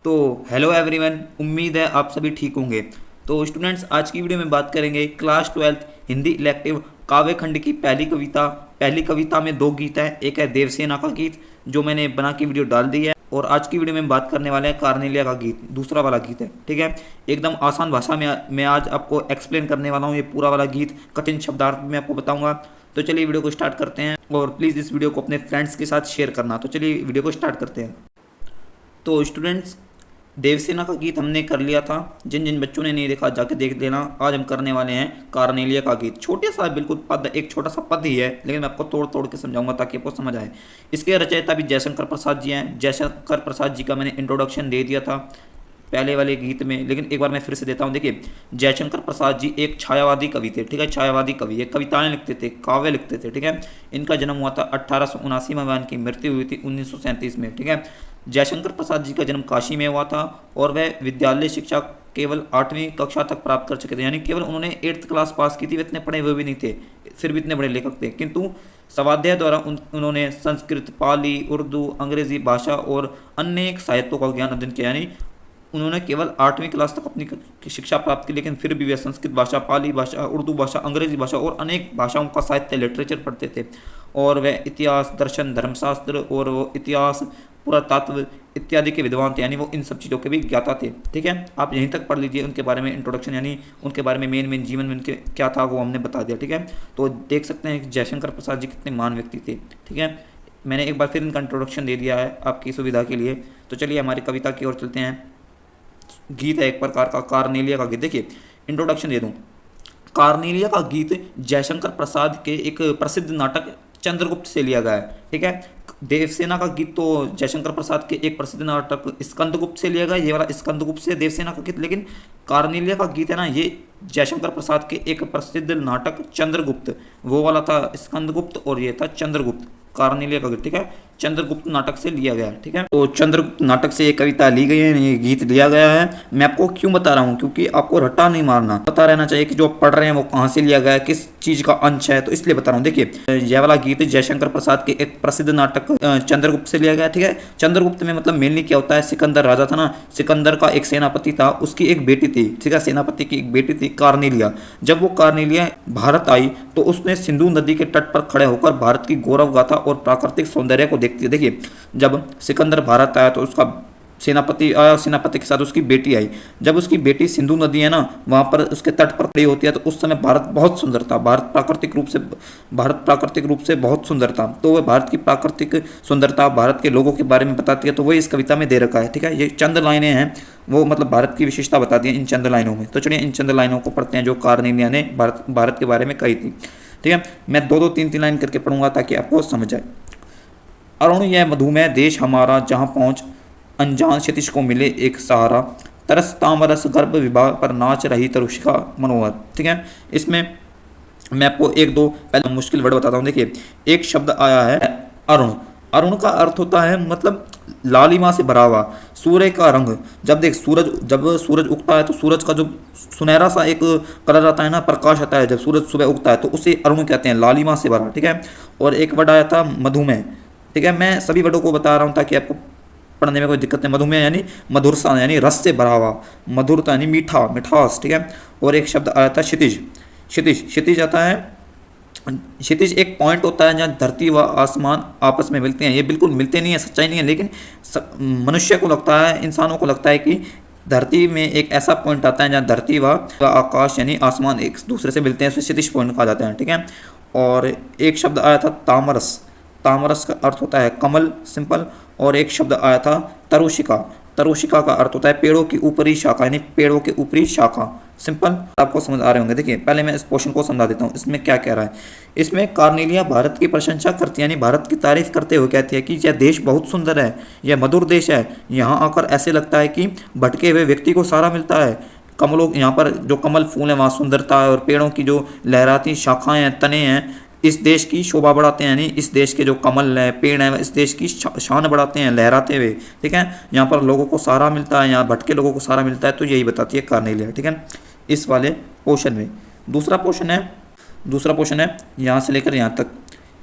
तो hello everyone, उम्मीद है आप सभी ठीक होंगे। तो स्टूडेंट्स, आज की वीडियो में बात करेंगे क्लास 12th हिंदी इलेक्टिव काव्य खंड की पहली कविता। पहली कविता में दो गीत हैं, एक है देवसेना का गीत जो मैंने बना के वीडियो डाल दी है, और आज की वीडियो में बात करने वाले हैं कार्नेलिया का गीत, दूसरा वाला गीत है। ठीक है, एकदम आसान भाषा में मैं आज आपको एक्सप्लेन करने वाला हूँ ये पूरा वाला गीत, कठिन शब्दार्थ में आपको बताऊंगा। तो चलिए वीडियो को स्टार्ट करते हैं, और प्लीज़ इस वीडियो को अपने फ्रेंड्स के साथ शेयर करना। तो चलिए वीडियो को स्टार्ट करते हैं। तो स्टूडेंट्स, देवसेना का गीत हमने कर लिया था, जिन जिन बच्चों ने नहीं देखा जाके देख लेना। आज हम करने वाले हैं कार्नेलिया का गीत। छोटे सा बिल्कुल पद, एक छोटा सा पद ही है, लेकिन मैं आपको तोड़ तोड़ के समझाऊंगा ताकि आपको समझ आए। इसके रचयिता भी जयशंकर प्रसाद जी हैं। जयशंकर प्रसाद जी का मैंने इंट्रोडक्शन दे दिया था पहले वाले गीत में, लेकिन एक बार मैं फिर से देता हूँ। देखिए, जयशंकर प्रसाद जी एक छायावादी कवि थे। ठीक है, छायावादी कवि, ये कविताएं लिखते थे, काव्य लिखते थे। ठीक है, इनका जन्म हुआ था 1879 में, इनकी मृत्यु हुई थी 1937 में। ठीक है, जयशंकर प्रसाद जी का जन्म काशी में हुआ था, और वह विद्यालय शिक्षा केवल 8वीं कक्षा तक प्राप्त कर चुके थे, यानी केवल उन्होंने 8th क्लास पास की थी। वे इतने पढ़े हुए भी नहीं थे, फिर भी इतने बड़े लेखक थे। किंतु स्वाध्याय द्वारा उन्होंने संस्कृत, पाली, उर्दू, अंग्रेजी भाषा और अनेक साहित्यों का ज्ञान अध्ययन किया। यानी उन्होंने केवल 8वीं क्लास तक अपनी शिक्षा प्राप्त की, लेकिन फिर भी वे संस्कृत भाषा, पाली भाषा, उर्दू भाषा, अंग्रेजी भाषा और अनेक भाषाओं का साहित्य, लिटरेचर पढ़ते थे। और वे इतिहास, दर्शन, धर्मशास्त्र और वो इतिहास, पुरातत्व इत्यादि के विद्वान थे, यानी वो इन सब चीज़ों के भी ज्ञाता थे। ठीक है, आप यहीं तक पढ़ लीजिए उनके बारे में इंट्रोडक्शन, यानी उनके बारे में मेन जीवन में उनके क्या था वो हमने बता दिया। ठीक है, तो देख सकते हैं कि जयशंकर प्रसाद जी कितने महान व्यक्ति थे। ठीक है, मैंने एक बार फिर इनका इंट्रोडक्शन दे दिया है आपकी सुविधा के लिए। तो चलिए हमारी कविता की ओर चलते हैं। गीत है एक प्रकार का कार्नेलिया का गीत। देखिए, इंट्रोडक्शन दे दूं। कार्नेलिया का गीत जयशंकर प्रसाद के एक प्रसिद्ध नाटक चंद्रगुप्त से लिया गया है। ठीक है, देवसेना का गीत तो जयशंकर प्रसाद के एक प्रसिद्ध नाटक स्कंदगुप्त से लिया गया, ये वाला स्कंदगुप्त से देवसेना का गीत। लेकिन कार्नेलिया का गीत है ना, ये जयशंकर प्रसाद के एक प्रसिद्ध नाटक चंद्रगुप्त, वो वाला था स्कंदगुप्त और ये था चंद्रगुप्त, कार्नेलिया का गीत। ठीक है, चंद्रगुप्त नाटक से लिया गया है। ठीक है, तो चंद्रगुप्त नाटक से ये कविता ली गई है, ये गीत लिया गया है। मैं आपको क्यों बता रहा हूँ, क्योंकि आपको रट्टा नहीं मारना, पता रहना चाहिए कि जो आप पढ़ रहे हैं वो कहाँ से लिया गया है, किस चीज का अंश है, तो इसलिए बता रहा हूँ। देखिए, यह वाला गीत जयशंकर प्रसाद के एक प्रसिद्ध नाटक चंद्रगुप्त से लिया गया। ठीक है, चंद्रगुप्त में मतलब मेनली क्या होता है, सिकंदर राजा था ना, सिकंदर का एक सेनापति था, उसकी एक बेटी थी। ठीक है, सेनापति की एक बेटी थी कार्नेलिया। जब वो कार्नेलिया भारत आई तो उसने सिंधु नदी के तट पर खड़े होकर भारत की गौरव गाथा और प्राकृतिक सौंदर्य को देखती है। देखिए, जब सिकंदर भारत आया तो उसका सेनापति आया, सेनापति के साथ उसकी बेटी आई। जब उसकी बेटी सिंधु नदी है ना, वहां पर उसके तट पर खड़ी होती है, तो उस समय भारत बहुत सुंदर था। भारत प्राकृतिक रूप से बहुत सुंदर था। तो वह भारत की प्राकृतिक सुंदरता, भारत के लोगों के बारे में बताती है, तो वही इस कविता में दे रखा है। ठीक है, ये चंद लाइनें हैं, वो मतलब भारत की विशेषता बताती है इन चंद लाइनों में। तो चलिए इन चंद लाइनों को पढ़ते हैं जो कार्नेलिया ने भारत के बारे में कही थी। ठीक है, मैं दो दो तीन तीन लाइन करके पढ़ूंगा ताकि आपको समझ आए। अरुण यह मधुमेह देश हमारा, जहाँ पहुँच अनजान क्षितिज को मिले एक सहारा, तरस तामरस गर्भ विवाह पर नाच रही तरुषिका मनोहर। ठीक है, इसमें मैं आपको एक दो पहले मुश्किल वर्ड बताता हूँ। देखिए, एक शब्द आया है अरुण। अरुण का अर्थ होता है मतलब लालिमा से भरा हुआ, सूर्य का रंग। जब सूरज उगता है तो सूरज का जो सुनहरा सा एक कलर आता है ना, प्रकाश आता है, जब सूरज सुबह उगता है तो उसे अरुण कहते हैं, लालिमा से भरा। ठीक है, और एक वर्ड आया था मधुमेह। ठीक है, मैं सभी वर्डों को बता रहा हूँ ताकि आपको पढ़ने में कोई दिक्कत नहीं। मधुमेह यानी मधुरसा, यानी रस से भरा हुआ, मधुरता यानी मीठा, मिठास। ठीक है, और एक शब्द आया था क्षितिज। क्षितिज आता है, क्षितिज एक पॉइंट होता है जहाँ धरती व आसमान आपस में मिलते हैं। ये बिल्कुल मिलते नहीं है, सच्चाई नहीं है, लेकिन मनुष्य को लगता है, इंसानों को लगता है कि धरती में एक ऐसा पॉइंट आता है जहाँ धरती व आकाश यानी आसमान एक दूसरे से मिलते हैं, उसे क्षितिज पॉइंट कहा जाता है। ठीक है, और एक शब्द आया था तामरस। तामरस का अर्थ होता है कमल, सिंपल। और एक शब्द आया था तरुषिका। तरुषिका का अर्थ होता है पेड़ों की ऊपरी शाखा, यानी पेड़ों के ऊपरी शाखा, सिंपल। आपको समझ आ रहे होंगे। देखिए, पहले मैं इस पोर्शन को समझा देता हूँ, इसमें क्या कह रहा है। इसमें कार्नेलिया भारत की प्रशंसा करती है, यानी भारत की तारीफ करते हुए कहती है कि यह देश बहुत सुंदर है, यह मधुर देश है, यहाँ आकर ऐसे लगता है कि भटके हुए व्यक्ति को सहारा मिलता है। कमलों, यहाँ पर जो कमल फूल है वहाँ सुंदरता है, और पेड़ों की जो लहराती शाखाएं हैं, तने हैं, इस देश की शोभा बढ़ाते हैं, यानी इस देश के जो कमल है, पेड़ है, इस देश की शान बढ़ाते हैं लहराते हुए। ठीक है, यहाँ पर लोगों को सहारा मिलता है, यहाँ भटके लोगों को सहारा मिलता है, तो यही बताती है कार्नेलिया। ठीक है, इस वाले पोर्शन में। दूसरा पोर्शन है यहाँ से लेकर यहाँ तक।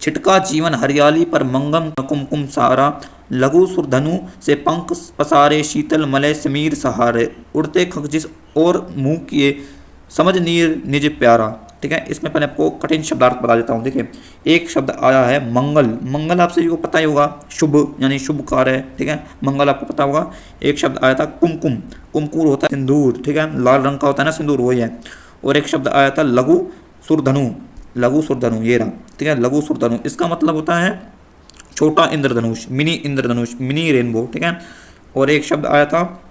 छिटका जीवन हरियाली पर मंगम कुमकुम सारा, लघु सुरधनु से पंख पसारे शीतल मलय समीर सहारे, उड़ते खग जिस और मुंह किए समझ नीर निज प्यारा। ठीक है, इसमें पहले आपको कठिन शब्दार्थ बता देता हूँ। देखिए, एक शब्द आया है मंगल। मंगल आप सभी को पता ही होगा, शुभ यानी शुभ कार्य। ठीक है, मंगल आपको पता होगा। एक शब्द आया था कुमकुम। कुमकुम होता है सिंदूर। ठीक है, लाल रंग का होता है ना सिंदूर, वही है। और एक शब्द आया था लघु सुरधनु। लघु सुरधनु ये रहा। ठीक है, लघु सुरधनु इसका मतलब होता है छोटा इंद्रधनुष, मिनी इंद्रधनुष, मिनी रेनबो। ठीक है, और एक शब्द आया था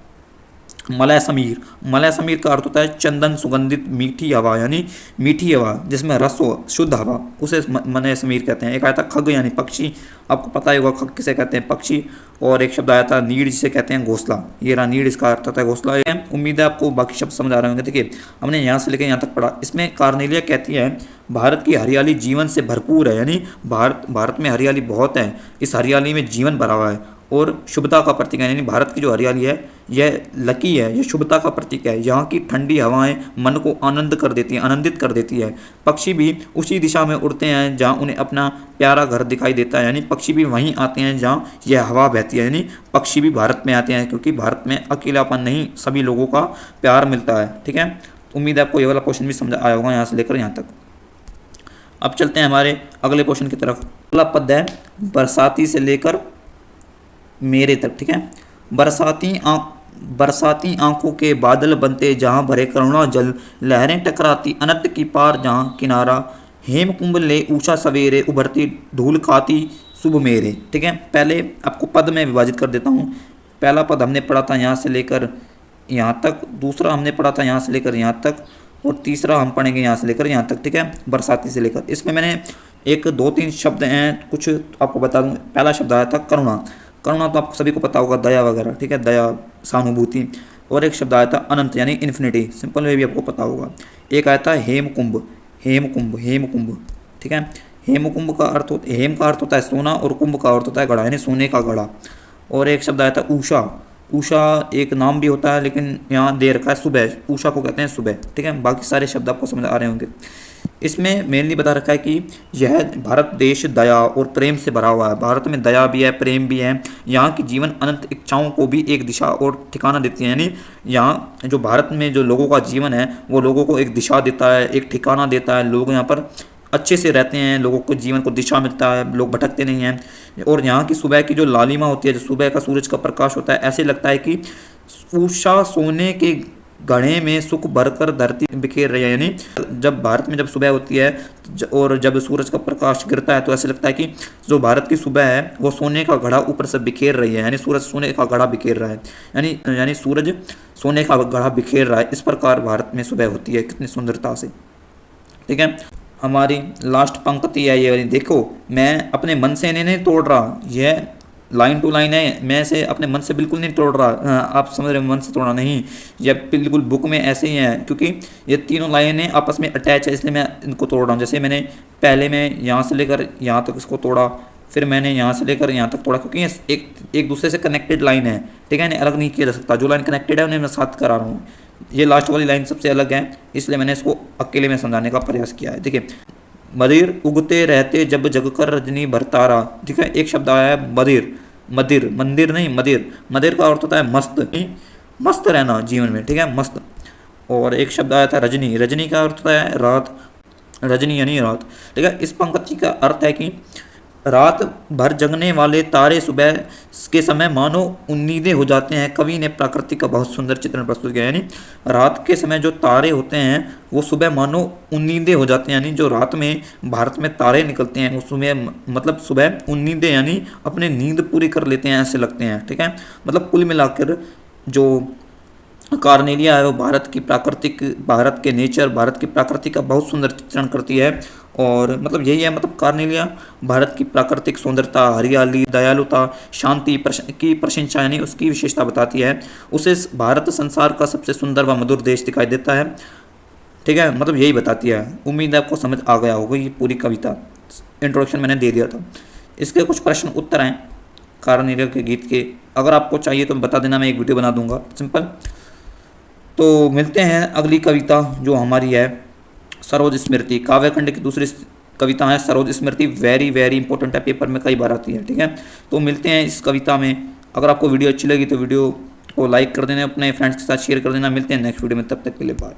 मलय समीर। मलय समीर का अर्थ होता है चंदन सुगंधित मीठी हवा, यानी मीठी हवा जिसमें रस हो, शुद्ध हवा, उसे मलय समीर कहते हैं। एक आया था खग यानी पक्षी। आपको पता ही होगा खग किसे कहते हैं, पक्षी। और एक शब्द आया था नीड़ जिसे कहते हैं घोंसला। ये रहा नीड़, इसका अर्थ होता है घोंसला। उम्मीद है आपको बाकी शब्द समझ आ रहे होंगे। देखिए, हमने यहाँ से लेकर यहाँ तक पढ़ा। इसमें कार्नेलिया कहती है भारत की हरियाली जीवन से भरपूर है, यानी भारत में हरियाली बहुत है, इस हरियाली में जीवन भरा हुआ है और शुभता का प्रतीक है। यानी भारत की जो हरियाली है यह लकी है, यह शुभता का प्रतीक है। यहाँ की ठंडी हवाएं मन को आनंदित कर देती है। पक्षी भी उसी दिशा में उड़ते हैं जहाँ उन्हें अपना प्यारा घर दिखाई देता है, यानी पक्षी भी वहीं आते हैं जहाँ यह हवा बहती है। यानी पक्षी भी भारत में आते हैं क्योंकि भारत में अकेलापन नहीं, सभी लोगों का प्यार मिलता है। ठीक है, उम्मीद है आपको ये वाला क्वेश्चन भी समझ आया होगा यहाँ से लेकर यहाँ तक। अब चलते हैं हमारे अगले क्वेश्चन की तरफ। अगला पद है बरसाती से लेकर मेरे तक। ठीक है, बरसाती आंखों के बादल बनते जहाँ भरे करुणा जल, लहरें टकराती अनंत की पार जहाँ किनारा, हेम कुंभ ले ऊषा सवेरे उभरती धूल खाती शुभ मेरे। ठीक है, पहले आपको पद में विभाजित कर देता हूँ। पहला पद हमने पढ़ा था यहाँ से लेकर यहाँ तक, दूसरा हमने पढ़ा था यहाँ से लेकर यहाँ तक, और तीसरा हम पढ़ेंगे यहाँ से लेकर यहाँ तक। ठीक है, बरसाती से लेकर। इसमें मैंने एक दो तीन शब्द हैं, कुछ आपको बता दूँ। पहला शब्द आया था करुणा। करुणा तो आप सभी को पता होगा, दया वगैरह। ठीक है, दया, सहानुभूति। और एक शब्द आया था अनंत यानी इन्फिनिटी, सिंपल में भी आपको पता होगा। एक आया था हेम कुंभ। हेम कुंभ, हेम कुंभ। ठीक है, हेम कुंभ का अर्थ होता है, हेम का अर्थ होता है सोना और कुंभ का अर्थ होता है घड़ा, यानी सोने का घड़ा। और एक शब्द आया था उषा। उषा एक नाम भी होता है लेकिन यहाँ दे रखा है सुबह, उषा को कहते हैं सुबह। ठीक है, बाकी सारे शब्द आपको समझ आ रहे होंगे। इसमें मेनली बता रखा है कि यह भारत देश दया और प्रेम से भरा हुआ है। भारत में दया भी है, प्रेम भी है। यहाँ की जीवन अनंत इच्छाओं को भी एक दिशा और ठिकाना देती है, यानी यहाँ जो भारत में जो लोगों का जीवन है वो लोगों को एक दिशा देता है, एक ठिकाना देता है। लोग यहाँ पर अच्छे से रहते हैं, लोगों को जीवन को दिशा मिलता है, लोग भटकते नहीं हैं। और यहाँ की सुबह की जो लालिमा होती है, जो सुबह का सूरज का प्रकाश होता है, ऐसे लगता है कि उषा सोने के घड़े में सुख भरकर धरती बिखेर रही है। यानी जब भारत में जब सुबह होती है और जब सूरज का प्रकाश गिरता है तो ऐसे लगता है कि जो भारत की सुबह है वो सोने का घड़ा ऊपर से बिखेर रही है, यानी सूरज सोने का घड़ा बिखेर रहा है, यानी सूरज सोने का घड़ा बिखेर रहा है। इस प्रकार भारत में सुबह होती है, कितनी सुंदरता से। ठीक है, हमारी लास्ट पंक्ति है ये वाली, देखो मैं अपने मन से इन्हें नहीं तोड़ रहा। यह लाइन टू लाइन है, मैं इसे अपने मन से बिल्कुल नहीं तोड़ रहा। आप समझ रहे हो, मन से तोड़ना नहीं, यह बिल्कुल बुक में ऐसे ही है क्योंकि ये तीनों लाइनें आपस में अटैच है, इसलिए मैं इनको तोड़ रहा हूँ। जैसे मैंने पहले में यहाँ से लेकर यहाँ तक इसको तोड़ा, फिर मैंने यहाँ से लेकर यहाँ तक तोड़ा, क्योंकि ये एक दूसरे से कनेक्टेड लाइन है। ठीक है, इन्हें अलग नहीं किया जा सकता। जो लाइन कनेक्टेड है उन्हें मैं साथ करा रहा हूँ। ये लास्ट वाली लाइन सबसे अलग है, इसलिए मैंने इसको अकेले में समझाने का प्रयास किया है। देखिए, मदिर उगते रहते जब जगकर रजनी भरतारा। ठीक है, एक शब्द आया है मदिर। मदिर, मंदिर नहीं, मदिर। मदिर का अर्थ होता है मस्त, मस्त रहना जीवन में। ठीक है, मस्त। और एक शब्द आया था रजनी। रजनी का अर्थ होता है रात, रजनी यानी रात। ठीक है, इस पंक्ति का अर्थ है कि रात भर जगने वाले तारे सुबह के समय मानो उम्मीदें हो जाते हैं। कवि ने प्रकृति का बहुत सुंदर चित्रण प्रस्तुत किया, यानी रात के समय जो तारे होते हैं वो सुबह मानो उम्मीदें हो जाते हैं। यानी जो रात में भारत में तारे निकलते हैं वो सुबह, मतलब सुबह उम्मीदें यानी अपने नींद पूरी कर लेते हैं, ऐसे लगते हैं। ठीक है, मतलब कुल मिलाकर जो कार्नेलिया है वो भारत के नेचर, भारत की प्रकृति का बहुत सुंदर चित्रण करती है। और मतलब यही है, मतलब कार्नेलिया भारत की प्राकृतिक सुंदरता, हरियाली, दयालुता, शांति की प्रशंसा यानी उसकी विशेषता बताती है। उसे भारत संसार का सबसे सुंदर व मधुर देश दिखाई देता है। ठीक है, मतलब यही बताती है। उम्मीद है आपको समझ आ गया होगा ये पूरी कविता। इंट्रोडक्शन मैंने दे दिया था। इसके कुछ प्रश्न उत्तर हैं कार्नेलिया के गीत के, अगर आपको चाहिए तो बता देना, मैं एक वीडियो बना दूंगा, सिंपल। तो मिलते हैं अगली कविता जो हमारी है सरोज स्मृति, काव्यखंड की दूसरी कविता है सरोज स्मृति, वेरी वेरी इंपॉर्टेंट है, पेपर में कई बार आती है। ठीक है, तो मिलते हैं इस कविता में। अगर आपको वीडियो अच्छी लगी तो वीडियो को लाइक कर देना, अपने फ्रेंड्स के साथ शेयर कर देना। मिलते हैं नेक्स्ट वीडियो में, तब तक के लिए बाय।